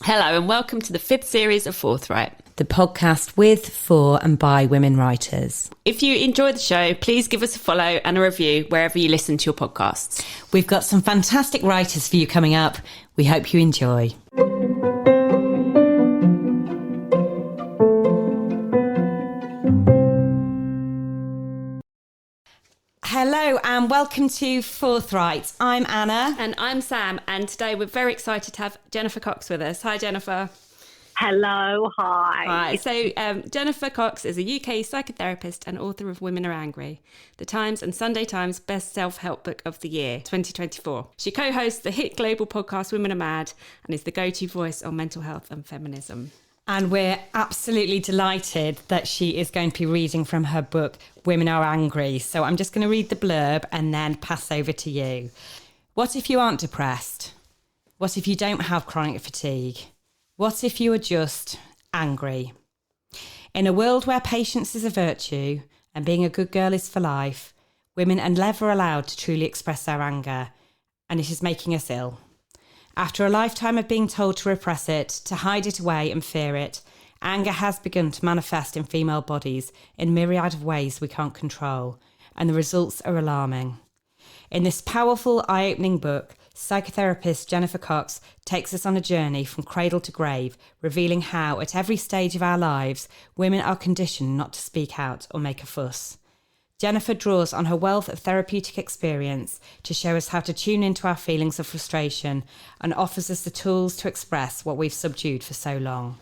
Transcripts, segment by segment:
Hello and welcome to the 5th series of Forthright, the podcast with, for and by women writers. If you enjoy the show, please give us a follow and a review wherever you listen to your podcasts. We've got some fantastic writers for you coming up. We hope you enjoy. Hello and welcome to Forthright. I'm Anna. And I'm Sam, and today we're very excited to have Jennifer Cox with us. Hi, Jennifer. Hello, hi. Hi. So Jennifer Cox is a UK psychotherapist and author of Women Are Angry, the Times and Sunday Times Best Self-Help Book of the Year, 2024. She co-hosts the hit global podcast Women Are Mad and is the go-to voice on mental health and feminism. And we're absolutely delighted that she is going to be reading from her book, Women Are Angry. So I'm just going to read the blurb and then pass over to you. What if you aren't depressed? What if you don't have chronic fatigue? What if you are just angry? In a world where patience is a virtue and being a good girl is for life, women are never allowed to truly express their anger, and it is making us ill. After a lifetime of being told to repress it, to hide it away and fear it, anger has begun to manifest in female bodies in myriad of ways we can't control, and the results are alarming. In this powerful, eye-opening book, psychotherapist Jennifer Cox takes us on a journey from cradle to grave, revealing how, at every stage of our lives, women are conditioned not to speak out or make a fuss. Jennifer draws on her wealth of therapeutic experience to show us how to tune into our feelings of frustration and offers us the tools to express what we've subdued for so long.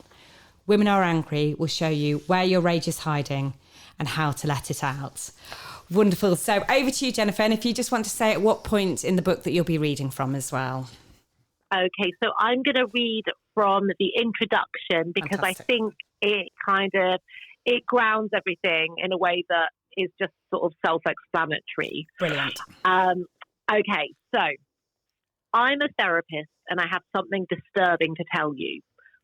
Women Are Angry will show you where your rage is hiding and how to let it out. Wonderful. So over to you, Jennifer. And if you just want to say at what point in the book that you'll be reading from as well. Okay, so I'm going to read from the introduction because Fantastic. I think it grounds everything in a way that is just sort of self-explanatory. Brilliant. Okay, so I'm a therapist and I have something disturbing to tell you.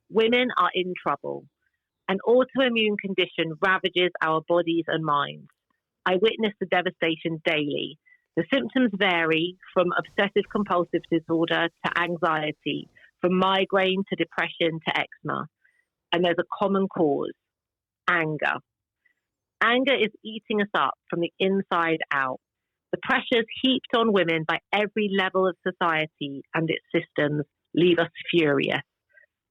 Women are in trouble. An autoimmune condition ravages our bodies and minds. I witness the devastation daily. The symptoms vary from obsessive compulsive disorder to anxiety, from migraine to depression to eczema. And there's a common cause: anger. Anger is eating us up from the inside out. The pressures heaped on women by every level of society and its systems leave us furious.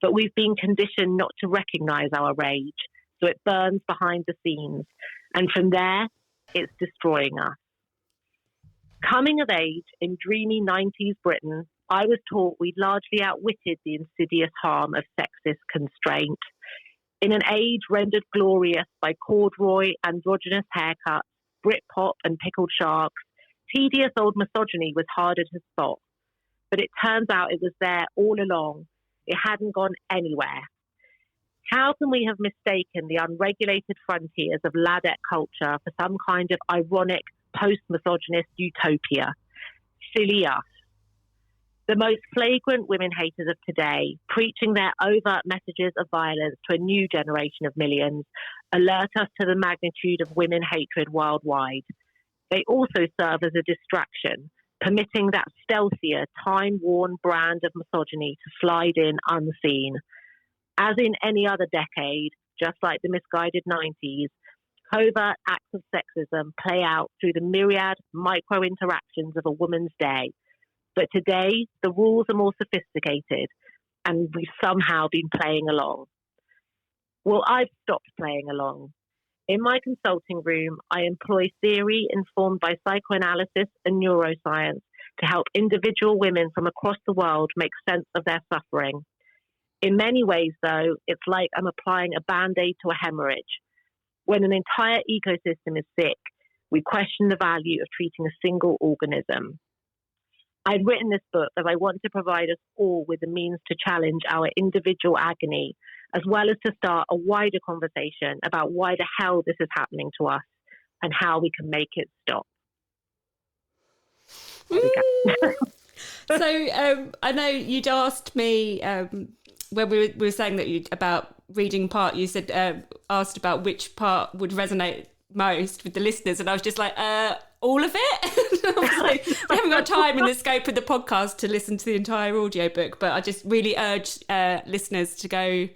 But we've been conditioned not to recognize our rage, so it burns behind the scenes. And from there, it's destroying us. Coming of age in dreamy 90s Britain, I was taught we'd largely outwitted the insidious harm of sexist constraint. In an age rendered glorious by corduroy, androgynous haircuts, Britpop and pickled sharks, tedious old misogyny was harder to spot. But it turns out it was there all along. It hadn't gone anywhere. How can we have mistaken the unregulated frontiers of ladette culture for some kind of ironic post-misogynist utopia? Silly us. The most flagrant women haters of today, preaching their overt messages of violence to a new generation of millions, alert us to the magnitude of women hatred worldwide. They also serve as a distraction, permitting that stealthier, time-worn brand of misogyny to slide in unseen. As in any other decade, just like the misguided 90s, covert acts of sexism play out through the myriad micro-interactions of a woman's day. But today, the rules are more sophisticated, and we've somehow been playing along. Well, I've stopped playing along. In my consulting room, I employ theory informed by psychoanalysis and neuroscience to help individual women from across the world make sense of their suffering. In many ways, though, it's like I'm applying a Band-Aid to a hemorrhage. When an entire ecosystem is sick, we question the value of treating a single organism. I've written this book as I want to provide us all with the means to challenge our individual agony, as well as to start a wider conversation about why the hell this is happening to us and how we can make it stop. There we go. So I know you'd asked me when we were saying that about reading part, you said asked about which part would resonate most with the listeners, and I was just like, all of it? I was like, we haven't got time in the scope of the podcast to listen to the entire audiobook, but I just really urge listeners to go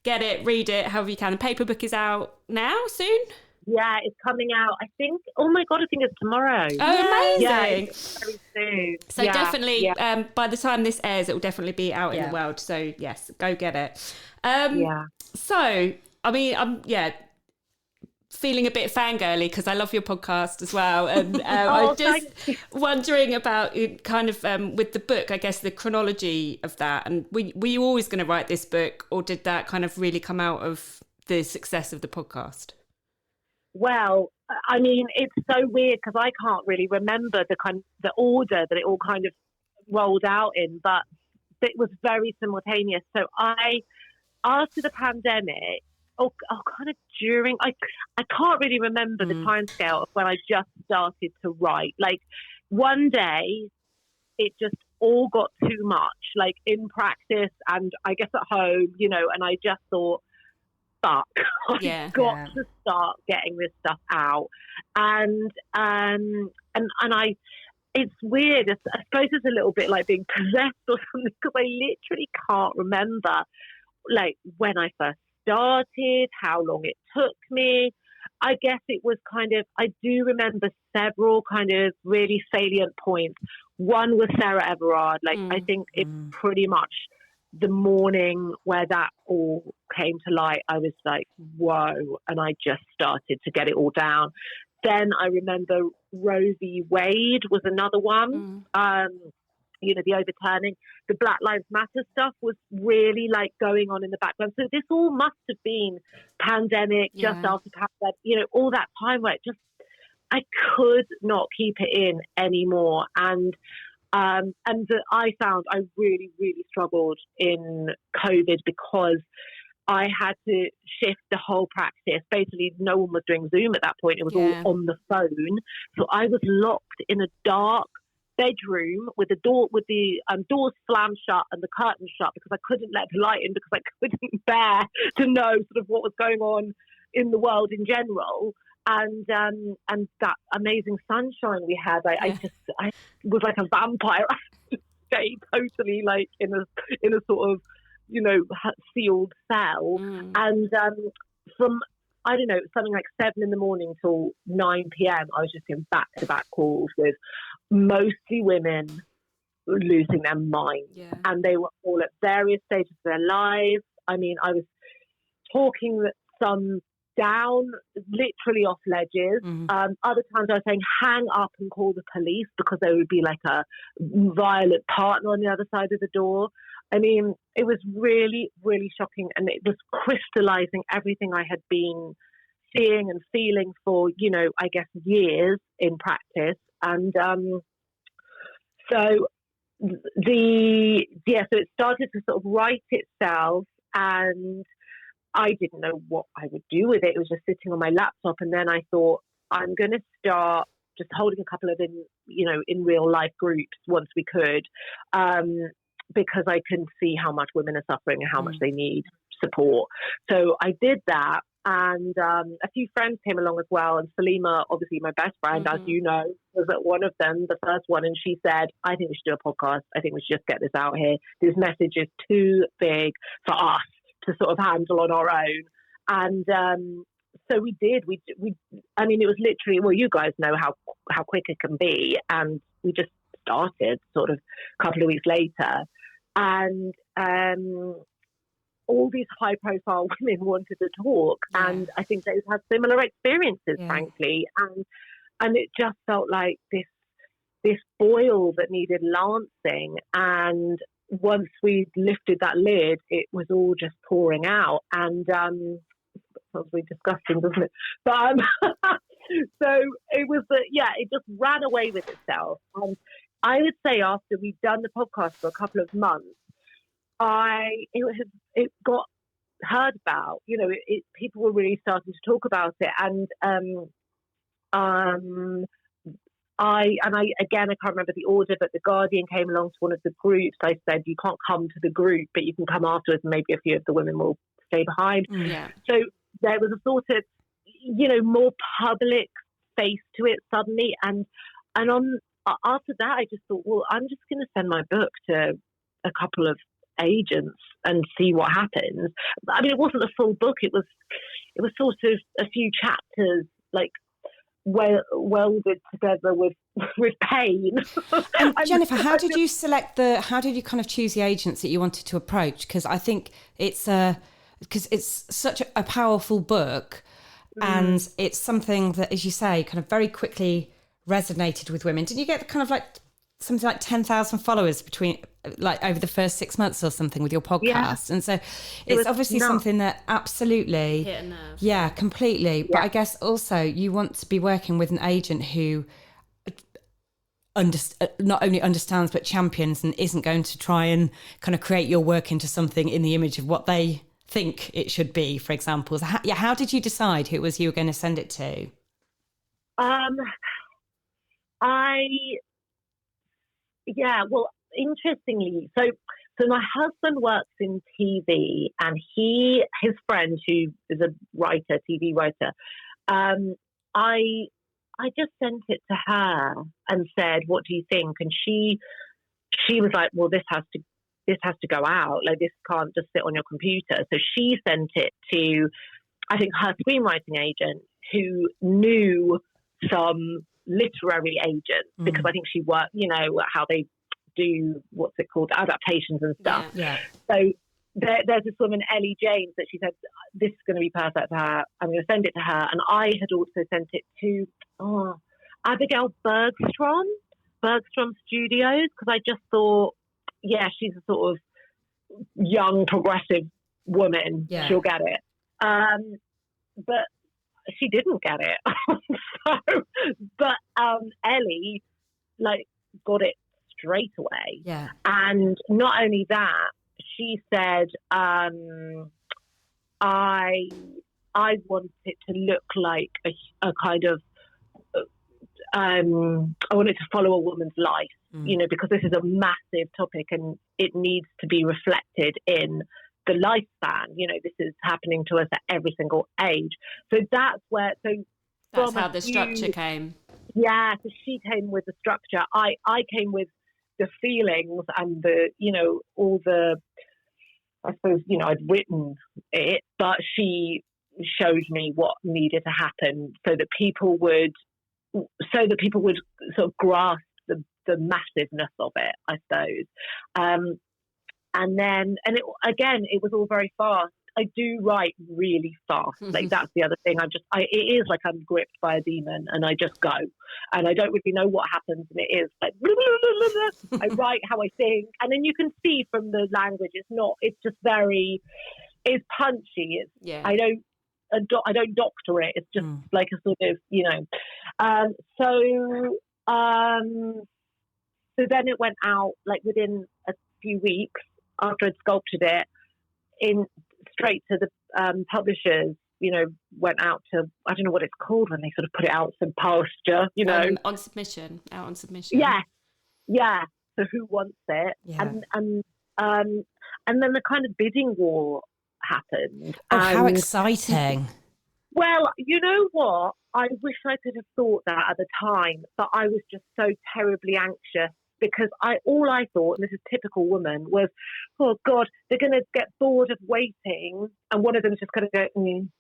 get it, read it, however you can. The paper book is out now, soon? Yeah, it's coming out, I think, oh my God, I think it's tomorrow. Oh, amazing. Yeah, it's very soon. So definitely, by the time this airs, it will definitely be out in the world. So yes, go get it. So, I mean, I'm feeling a bit fangirly because I love your podcast as well. And I'm just wondering about kind of with the book, I guess, the chronology of that. And were you always going to write this book, or did that kind of really come out of the success of the podcast? Well, I mean, it's so weird because I can't really remember the order that it all kind of rolled out in, but it was very simultaneous. So after the pandemic, kind of during, I can't really remember the timescale of when I just started to write. Like one day, it just all got too much, like in practice and I guess at home, you know, and I just thought, fuck, I've got to start getting this stuff out. And it's weird. I suppose it's a little bit like being possessed or something, because I literally can't remember like when I first started, how long it took me. I guess it was kind of, I do remember several kind of really salient points. One was Sarah Everard. Like, I think it's pretty much the morning where that all came to light, I was like, whoa. And I just started to get it all down. Then I remember Roe v. Wade was another one. You know, the overturning, the Black Lives Matter stuff was really like going on in the background. So this all must have been pandemic, just after pandemic, you know, all that time where I could not keep it in anymore. And I found I really, really struggled in COVID because I had to shift the whole practice. Basically, no one was doing Zoom at that point. It was all on the phone. So I was locked in a dark bedroom with the doors slammed shut and the curtains shut, because I couldn't let the light in, because I couldn't bear to know sort of what was going on in the world in general. And that amazing sunshine we had, I was like a vampire. I just stayed totally like in a sort of, you know, sealed cell. And from, I don't know, something like 7 a.m. till 9 p.m, I was just in back-to-back calls with mostly women losing their minds. And they were all at various stages of their lives. I mean, I was talking some down, literally off ledges. Other times I was saying, hang up and call the police, because there would be like a violent partner on the other side of the door. I mean, it was really, really shocking, and it was crystallizing everything I had been seeing and feeling for, you know, I guess years in practice. And so it started to sort of write itself, and I didn't know what I would do with it. It was just sitting on my laptop, and then I thought, I'm going to start just holding a couple of in real life groups once we could, because I can see how much women are suffering and how much they need support. So I did that, and a few friends came along as well. And Salima, obviously my best friend, as you know, was at one of them, the first one, and she said, I think we should do a podcast. I think we should just get this out here. This message is too big for us to sort of handle on our own. And so we did. We I mean, it was literally, well, you guys know how quick it can be, and we just started sort of a couple of weeks later, and all these high profile women wanted to talk, and I think they've had similar experiences, frankly, and it just felt like this boil that needed lancing. And once we lifted that lid, it was all just pouring out, and sounds really disgusting, doesn't it? But so it was it just ran away with itself. And I would say after we'd done the podcast for a couple of months, it got heard about. You know, people were really starting to talk about it, and I can't remember the order, but the Guardian came along to one of the groups. I said, you can't come to the group, but you can come afterwards, and maybe a few of the women will stay behind. So there was a sort of, more public face to it suddenly. And after that, I just thought, well, I'm just going to send my book to a couple of agents and see what happens. I mean, it wasn't a full book. It was sort of a few chapters, like welded together with pain. And Jennifer, how did you kind of choose the agents that you wanted to approach? Because I think because it's such a powerful book, and it's something that, as you say, kind of very quickly resonated with women. Didn't you get kind of like something like 10,000 followers over the first 6 months or something with your podcast? And so it's obviously something that absolutely hit a nerve. Yeah, completely. But I guess also you want to be working with an agent who not only understands but champions, and isn't going to try and kind of create your work into something in the image of what they think it should be, for example. So how did you decide who it was you were going to send it to? Well, interestingly, so my husband works in TV, and his friend, who is a writer, TV writer, I just sent it to her and said, "What do you think?" And she was like, "Well, this has to go out. Like, this can't just sit on your computer." So she sent it to, I think, her screenwriting agent, who knew some literary agents, because I think she worked, how they do, what's it called, adaptations and stuff. Yeah. So there's this woman, Ellie James, that she said, this is going to be perfect for her. I'm going to send it to her. And I had also sent it to Abigail Bergstrom Studios, because I just thought, she's a sort of young, progressive woman. Yeah. She'll get it. But she didn't get it. But Ellie, got it straight away. Yeah. And not only that, she said, I want it to look like a kind of, I want it to follow a woman's life, because this is a massive topic and it needs to be reflected in the lifespan. This is happening to us at every single age. So that's how the structure came. Yeah, so she came with the structure. I came with the feelings and the, all the, I suppose, I'd written it, but she showed me what needed to happen so that people would sort of grasp the massiveness of it, I suppose. It was all very fast. I do write really fast. Like, that's the other thing. It is like I'm gripped by a demon and I just go, and I don't really know what happens. And it is like, blah, blah, blah, blah. I write how I think. And then you can see from the language, it's just it's punchy. I don't doctor it. It's just like a sort of, so then it went out like within a few weeks after I'd sculpted it straight to the publishers, went out to, I don't know what it's called when they sort of put it out to pasture, out on submission. Yeah. So who wants it? Yeah. And then the kind of bidding war happened. Oh, how exciting. Well, you know what? I wish I could have thought that at the time, but I was just so terribly anxious, because all I thought, and this is typical woman, was, oh God, they're going to get bored of waiting, and one of them's just going to go,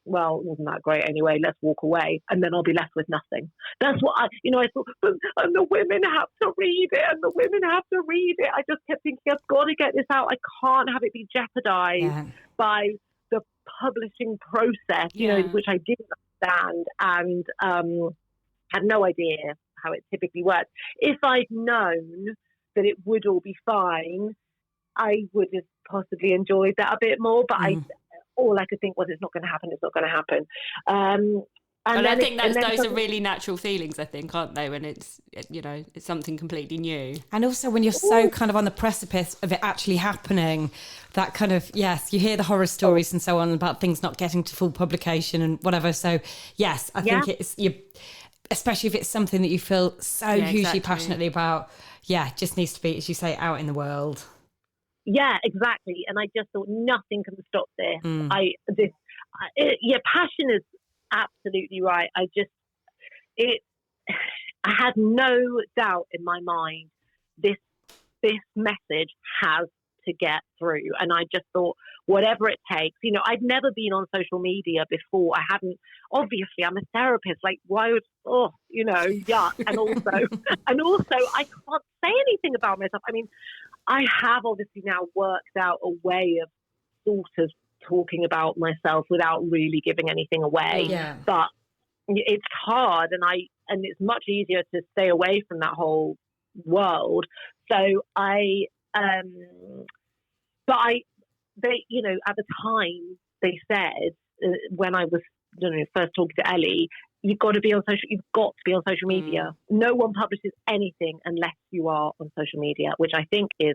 well, it wasn't that great anyway, let's walk away, and then I'll be left with nothing. That's what I thought, and the women have to read it, I just kept thinking, I've got to get this out. I can't have it be jeopardized by the publishing process, which I didn't understand, and had no idea how it typically works. If I'd known that it would all be fine, I would have possibly enjoyed that a bit more. But all I could think was, it's not going to happen. It's not going to happen. And I think those are really natural feelings, I think, aren't they? When it's it's something completely new. And also when you're so kind of on the precipice of it actually happening, that kind of, yes, you hear the horror stories and so on about things not getting to full publication and whatever. So yes, I think it's especially if it's something that you feel so hugely passionately about, just needs to be, as you say, out in the world. Yeah, exactly. And I just thought, nothing can stop this. Passion is absolutely right. I had no doubt in my mind this message has to get through. And I just thought, whatever it takes, I'd never been on social media before. I hadn't, obviously I'm a therapist, like why would, yuck. And also I can't say anything about myself. I mean, I have obviously now worked out a way of sort of talking about myself without really giving anything away. Yeah. But it's hard, and it's much easier to stay away from that whole world. So at the time they said, when I was first talking to Ellie, you've got to be on social media. No one publishes anything unless you are on social media, which I think is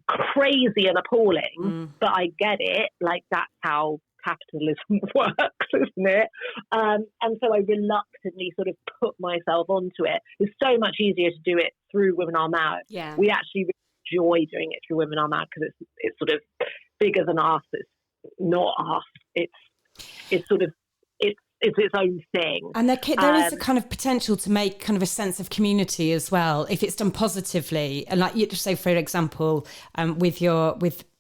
crazy and appalling, but I get it. Like, that's how capitalism works, isn't it? And so I reluctantly sort of put myself onto it. It's so much easier to do it through Women Are Mad. Yeah. We actually enjoy doing it through Women Are Mad because it's sort of bigger than us. It's not us. It's sort of it's its own thing. And there is a kind of potential to make kind of a sense of community as well, if it's done positively. And like you just say, for example, with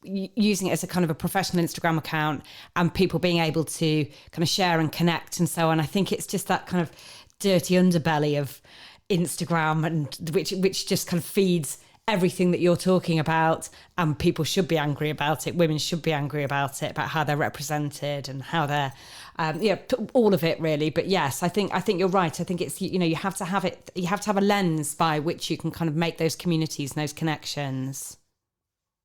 using it as a kind of a professional Instagram account and people being able to kind of share and connect and so on. I think it's just that kind of dirty underbelly of Instagram, and which just kind of feeds everything that you're talking about, and people should be angry about it. Women should be angry about it, about how they're represented and how they're, all of it really. But yes, I think you're right. I think it's, you have to have it. You have to have a lens by which you can kind of make those communities and those connections.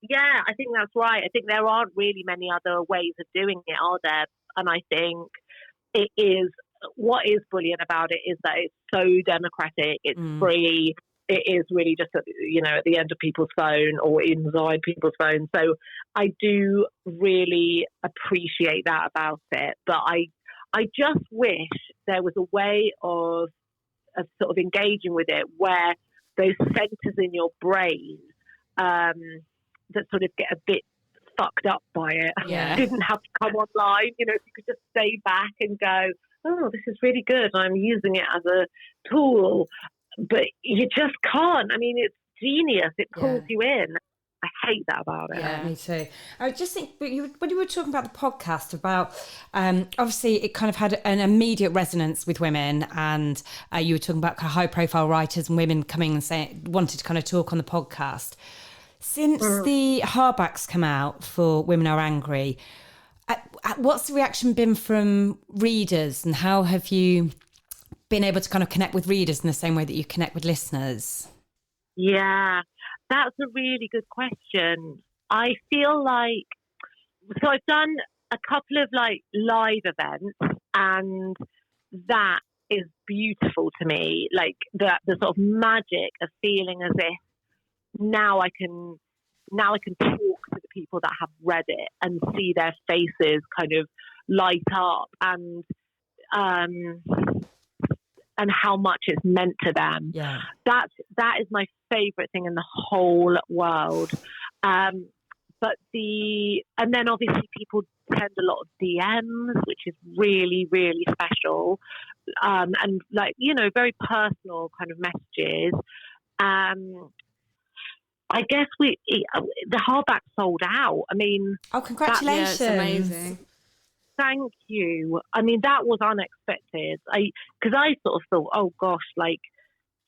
Yeah, I think that's right. I think there aren't really many other ways of doing it, are there? And I think it is, what is brilliant about it is that it's so democratic, it's free, it is really just at the end of people's phone or inside people's phones. So I do really appreciate that about it. But I just wish there was a way of sort of engaging with it where those centres in your brain that sort of get a bit fucked up by it didn't have to come online. If you could just stay back and go, oh, this is really good, I'm using it as a tool. But you just can't. I mean, it's genius. It pulls you in. I hate that about it. Yeah, me too. I just think when you were talking about the podcast, about obviously it kind of had an immediate resonance with women, and you were talking about kind of high-profile writers and women coming and wanted to kind of talk on the podcast. Since the hardbacks come out for Women Are Angry, what's the reaction been from readers, and how have you been able to kind of connect with readers in the same way that you connect with listeners? Yeah, that's a really good question. I feel like, so I've done a couple of like live events, and that is beautiful to me. Like the sort of magic of feeling as if now I can talk to the people that have read it and see their faces kind of light up, and how much it's meant to them. Yeah. That is my favourite thing in the whole world. And then obviously people send a lot of DMs, which is really, really special. And like, very personal kind of messages. I guess the hardback sold out. I mean, oh, congratulations! It's amazing. Thank you. I mean, that was unexpected. Because I sort of thought, oh gosh, like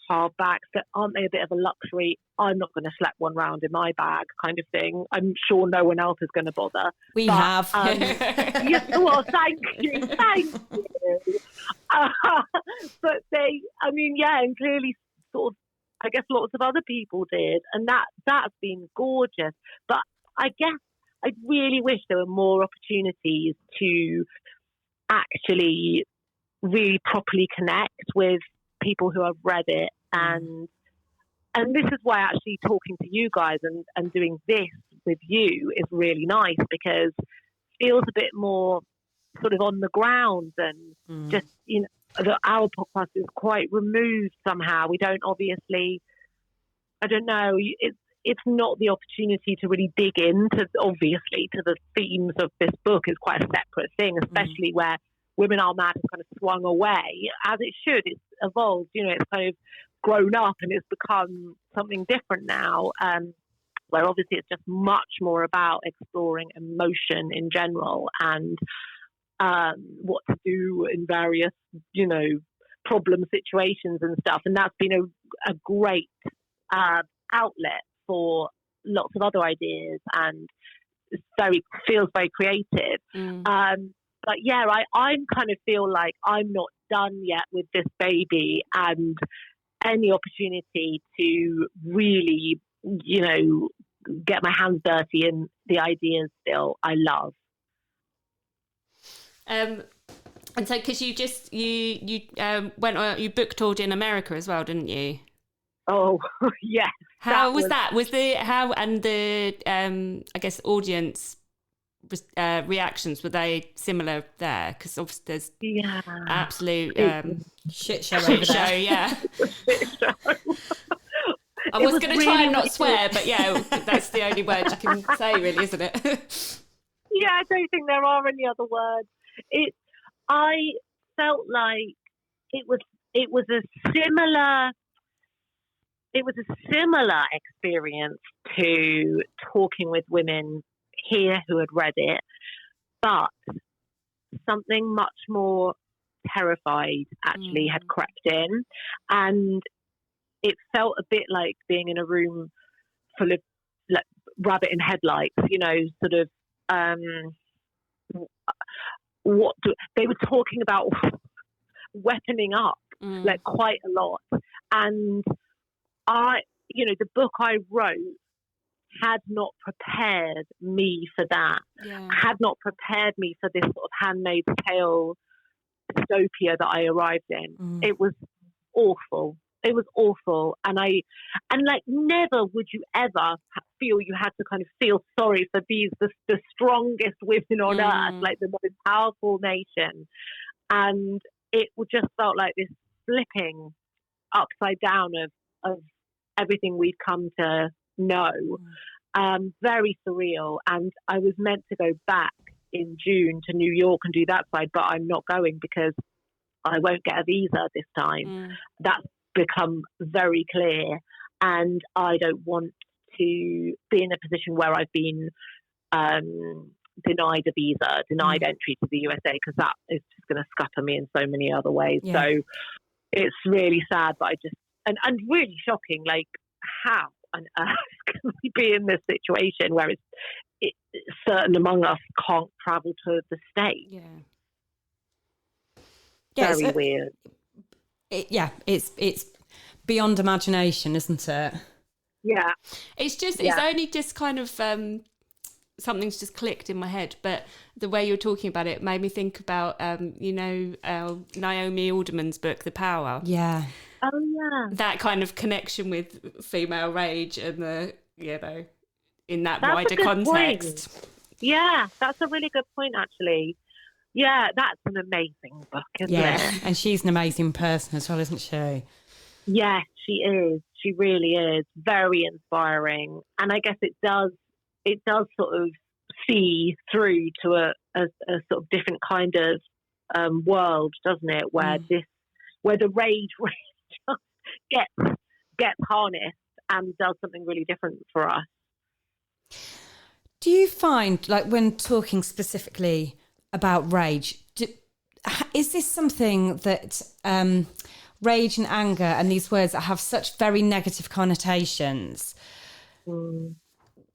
hardbacks, aren't they a bit of a luxury? I'm not going to slap one round in my bag, kind of thing. I'm sure no one else is going to bother. We have. Yes, well, thank you. But and clearly, sort of, I guess lots of other people did, and that's been gorgeous. But I guess I really wish there were more opportunities to actually really properly connect with people who have read it. And this is why actually talking to you guys and doing this with you is really nice, because it feels a bit more sort of on the ground and just, our podcast is quite removed somehow. We don't obviously, I don't know, it's not the opportunity to really dig into, obviously, to the themes of this book is quite a separate thing, especially where Women Are Mad has kind of swung away, as it should. It's evolved, it's kind of grown up and it's become something different now, where obviously it's just much more about exploring emotion in general and what to do in various, problem situations and stuff. And that's been a great outlet for lots of other ideas, and feels very creative. But yeah, I'm kind of feel like I'm not done yet with this baby, and any opportunity to really, get my hands dirty in the ideas still, I love. And so, because you book toured in America as well, didn't you? Oh, yes. How was that? Was the I guess audience reactions, were they similar there? Because obviously there's absolute shit show over there. Yeah. I was going to try and not swear, but yeah, that's the only word you can say, really, isn't it? Yeah, I don't think there are any other words. I felt like it was a similar experience to talking with women here who had read it, but something much more terrified actually had crept in, and it felt a bit like being in a room full of like rabbit in headlights, sort of they were talking about weaponing up like quite a lot, and the book I wrote had not prepared me for that, had not prepared me for this sort of Handmaid's Tale dystopia that I arrived in. It was awful. It was awful. And never would you ever feel you had to kind of feel sorry for the strongest women on earth, like the most powerful nation. And it just felt like this flipping upside down of everything we'd come to know. Very surreal. And I was meant to go back in June to New York and do that side, but I'm not going because I won't get a visa this time. That's become very clear, and I don't want to be in a position where I've been denied a visa, denied entry to the USA, because that is just going to scupper me in so many other ways. So it's really sad, but and really shocking, like how on earth can we be in this situation where it's certain among us can't travel to the States? Very weird. It's beyond imagination, isn't it? Yeah. It's only just kind of something's just clicked in my head, but the way you're talking about it made me think about Naomi Alderman's book, The Power. Yeah. Oh yeah. That kind of connection with female rage and in that that's wider context. Point. Yeah, that's a really good point, actually. Yeah, that's an amazing book, isn't it? And she's an amazing person as well, isn't she? Yes, she is. She really is. Very inspiring. And I guess it does sort of see through to a sort of different kind of world, doesn't it? Where the rage gets harnessed and does something really different for us. Do you find, like, when talking specifically about rage, is this something that rage and anger and these words that have such very negative connotations,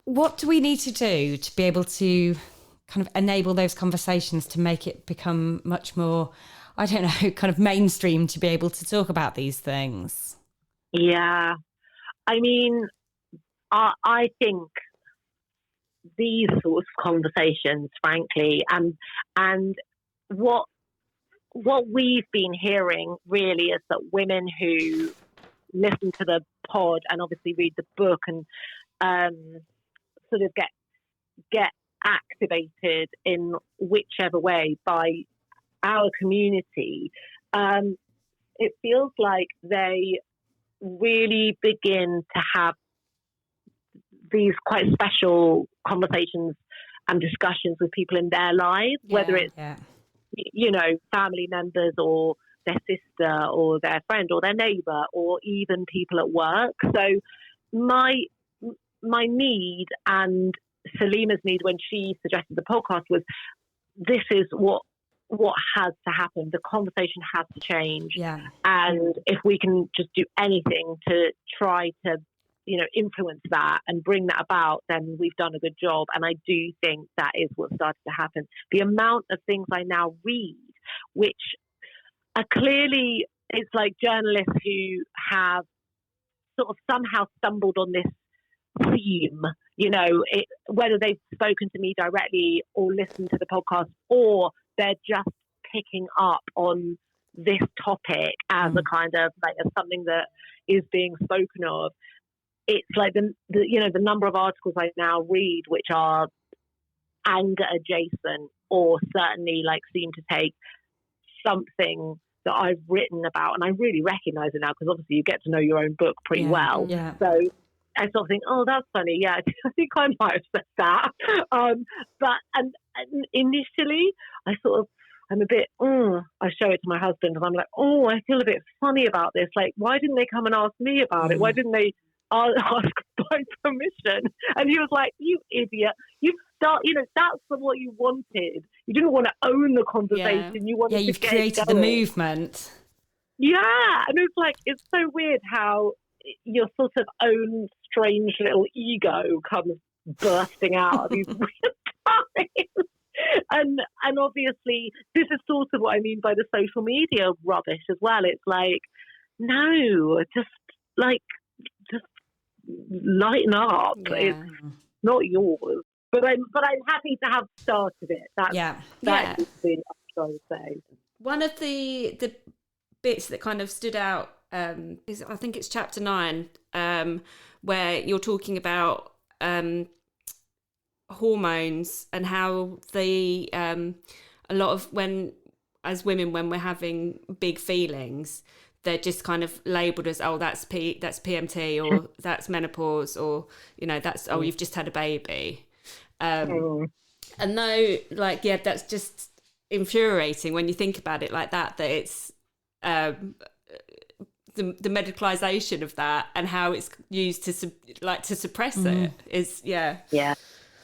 what do we need to do to be able to kind of enable those conversations to make it become much more, I don't know, kind of mainstream to be able to talk about these things? Yeah. I mean, I think these sorts of conversations, frankly, and what we've been hearing really is that women who listen to the pod and obviously read the book and sort of get activated in whichever way by our community, it feels like they really begin to have these quite special conversations and discussions with people in their lives, whether it's family members or their sister or their friend or their neighbour or even people at work. So my need and Salima's need when she suggested the podcast was, this is what has to happen. The conversation has to change. Yeah. And if we can just do anything to try to, influence that and bring that about, then we've done a good job. And I do think that is what started to happen. The amount of things I now read, which are clearly, it's like journalists who have sort of somehow stumbled on this theme, whether they've spoken to me directly or listened to the podcast, or they're just picking up on this topic as a kind of like as something that is being spoken of. It's like the number of articles I now read which are anger adjacent, or certainly like seem to take something that I've written about, and I really recognise it now because obviously you get to know your own book pretty well. Yeah. So I sort of think, oh, that's funny. Yeah, I think I might have said that. But initially, I'm a bit, I show it to my husband and I'm like, oh, I feel a bit funny about this. Like, why didn't they come and ask me about it? Why didn't they ask by permission? And he was like, you idiot. That's what you wanted. You didn't want to own the conversation. You wanted to you've get created the movement. Yeah. And it's so weird how your sort of own strange little ego comes bursting out of these weird times. And obviously this is sort of what I mean by the social media rubbish as well. It's like, no, just lighten up. Yeah. It's not yours. But I'm happy to have started it. That is the I would say. One of the bits that kind of stood out is, I think it's chapter 9, where you're talking about hormones and how a lot of as women, when we're having big feelings, they're just kind of labelled as, oh, that's PMT, or that's menopause, or that's you've just had a baby. And though, that's just infuriating when you think about it like that it's the medicalisation of that and how it's used to suppress it is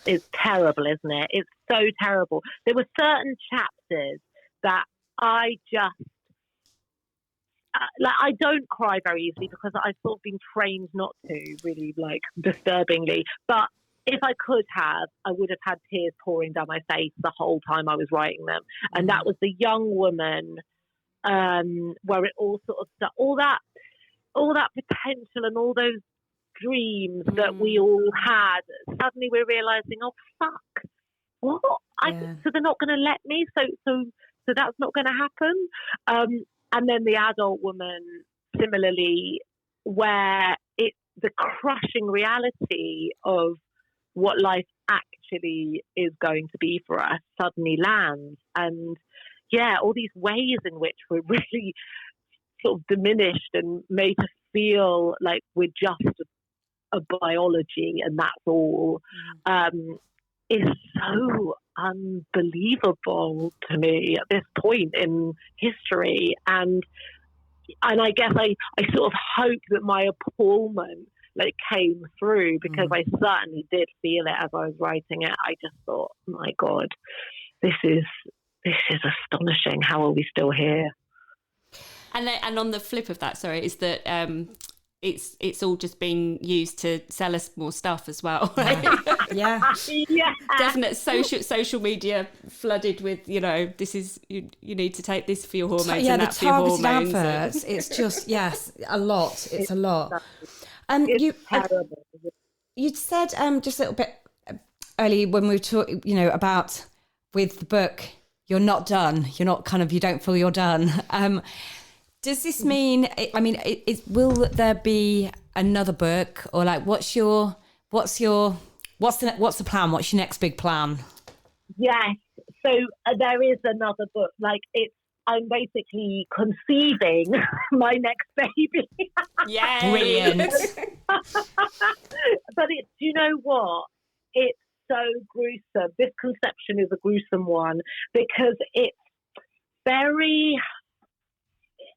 it's terrible, isn't it? It's so terrible. There were certain chapters that I just I don't cry very easily because I've sort of been trained not to, really, disturbingly. But if I could have, I would have had tears pouring down my face the whole time I was writing them. And that was the young woman, where it all sort of all that potential and all those dreams that we all had. Suddenly we're realizing, oh fuck, what? So they're not going to let me. So that's not going to happen. And then the adult woman, similarly, where it's the crushing reality of what life actually is going to be for us suddenly lands. And all these ways in which we're really sort of diminished and made to feel like we're just a biology and that's all, is so unbelievable to me at this point in history. And I guess I sort of hope that my appallment came through, because I certainly did feel it as I was writing it. I just thought, my God, this is astonishing. How are we still here? And on the flip of that, is that it's all just being used to sell us more stuff as well. Right? Yeah. Definite social media flooded with, this is you need to take this for your hormones. Yeah, and the that for your targeted hormones. adverts. It's just a lot. It's a lot. You'd said just a little bit earlier when we were talking, about with the book, you're not done. You're not you don't feel you're done. Does this mean? Will there be another book, or what's the plan? What's your next big plan? Yes, so there is another book. I'm basically conceiving my next baby. Yeah, brilliant. But you know what? It's so gruesome. This conception is a gruesome one because it's very,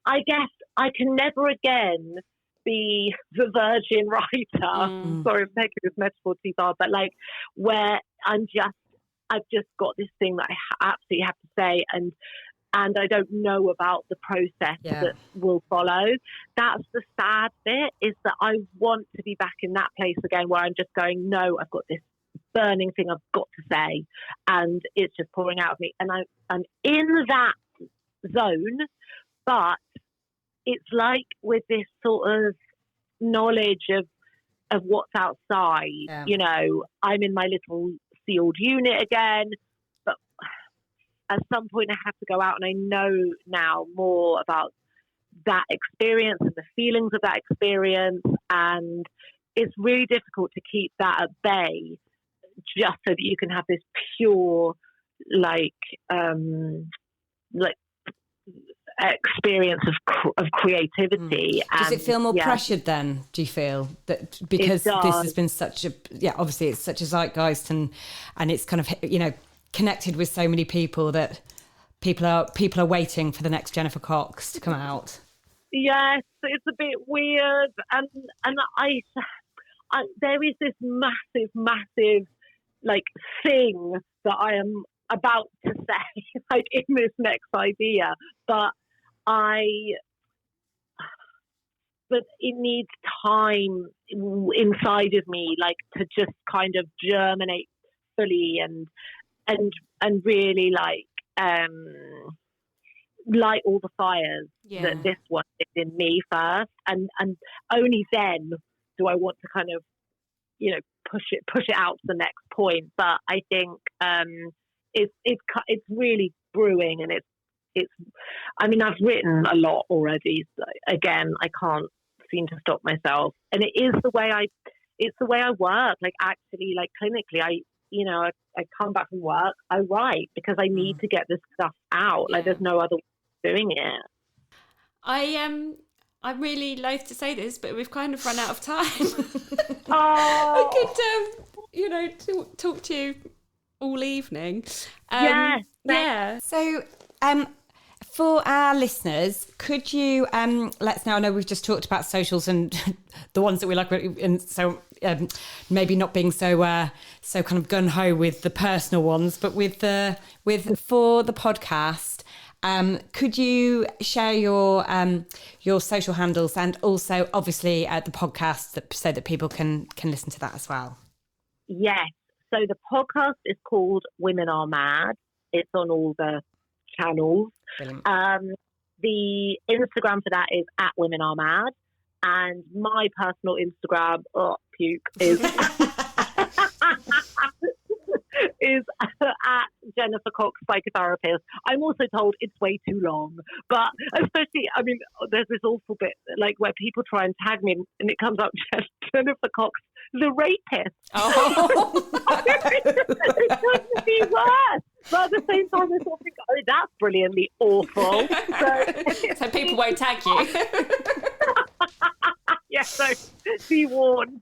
I guess I can never again be the virgin writer. Sorry, I'm taking this metaphor too far, but like where I've just got this thing that I absolutely have to say, and I don't know about the process that will follow. That's the sad bit, is that I want to be back in that place again where I'm just going, no, I've got this burning thing I've got to say, and it's just pouring out of me. And I'm in that zone, but it's like with this sort of knowledge of what's outside, you know, I'm in my little sealed unit again, but at some point I have to go out, and I know now more about that experience and the feelings of that experience, and it's really difficult to keep that at bay just so that you can have this pure experience of creativity. Does it feel more pressured then, do you feel, that because this has been such a obviously it's such a zeitgeist, and it's kind of, you know, connected with so many people, that people are waiting for the next Jennifer Cox to come out? Yes, it's a bit weird, and I there is this massive like thing that I am about to say, like in this next idea, but it needs time inside of me, like to just kind of germinate fully and really light all the fires that this one is in me first, and only then do I want to kind of, you know, push it out to the next point. But I think it's really brewing, and it's I mean, I've written a lot already, so again I can't seem to stop myself, and it's the way I work, like actually, like clinically, I come back from work, I write because I need to get this stuff out. Like there's no other way of doing it. I'm really loath to say this, but we've kind of run out of time. Oh. I could talk to you all evening. Yes. Yeah. So for our listeners, could you let us know? I know we've just talked about socials and the ones that we like, and so maybe not being so kind of gun ho with the personal ones, but for the podcast, could you share your social handles, and also obviously the podcast, so that people can listen to that as well? Yes. So the podcast is called Women Are Mad. It's on all the channels. Brilliant. The Instagram for that is @WomenAreMad, and my personal Instagram, is is at Jennifer Cox Psychotherapist. I'm also told it's way too long, but especially, I mean, there's this awful bit like where people try and tag me, and it comes up Jennifer Cox, the rapist. Oh, it couldn't be worse. But at the same time, I sort of think, oh, that's brilliantly awful. So people won't tag you. Yeah, so be warned.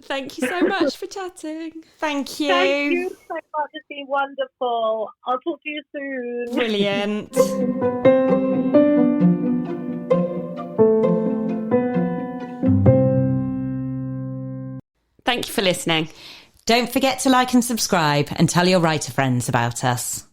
Thank you so much for chatting. thank you. Thank you so much. It's been wonderful. I'll talk to you soon. Brilliant. Thank you for listening. Don't forget to like and subscribe, and tell your writer friends about us.